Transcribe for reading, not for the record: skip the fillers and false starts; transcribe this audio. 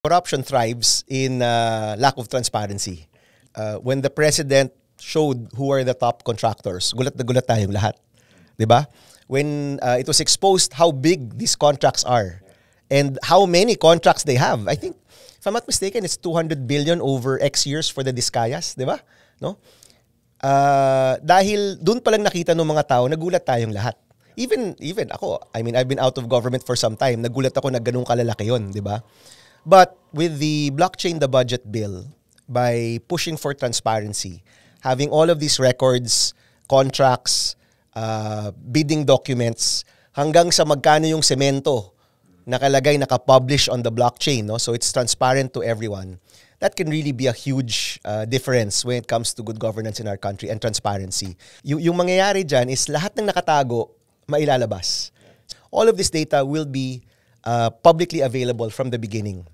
Corruption thrives in lack of transparency. When the president showed who are the top contractors, gulat na gulat tayong lahat. 'Di ba? When it was exposed how big these contracts are and how many contracts they have. I think, if I'm not mistaken, it's 200 billion over X years for the Discayas, 'di ba? No? Dahil doon pa lang nakita ng mga tao, nagulat tayong lahat. Even ako, I mean, I've been out of government for some time. Nagulat ako na ganung kalalaki 'yon, 'di ba? But with the blockchain the budget bill, by pushing for transparency, having all of these records, contracts, bidding documents, hanggang sa magkano yung semento nakalagay, nakapublish on the blockchain, no? So it's transparent to everyone. That can really be a huge difference when it comes to good governance in our country and transparency. Yung mangyayari dyan is lahat ng nakatago, mailalabas. All of this data will be publicly available from the beginning.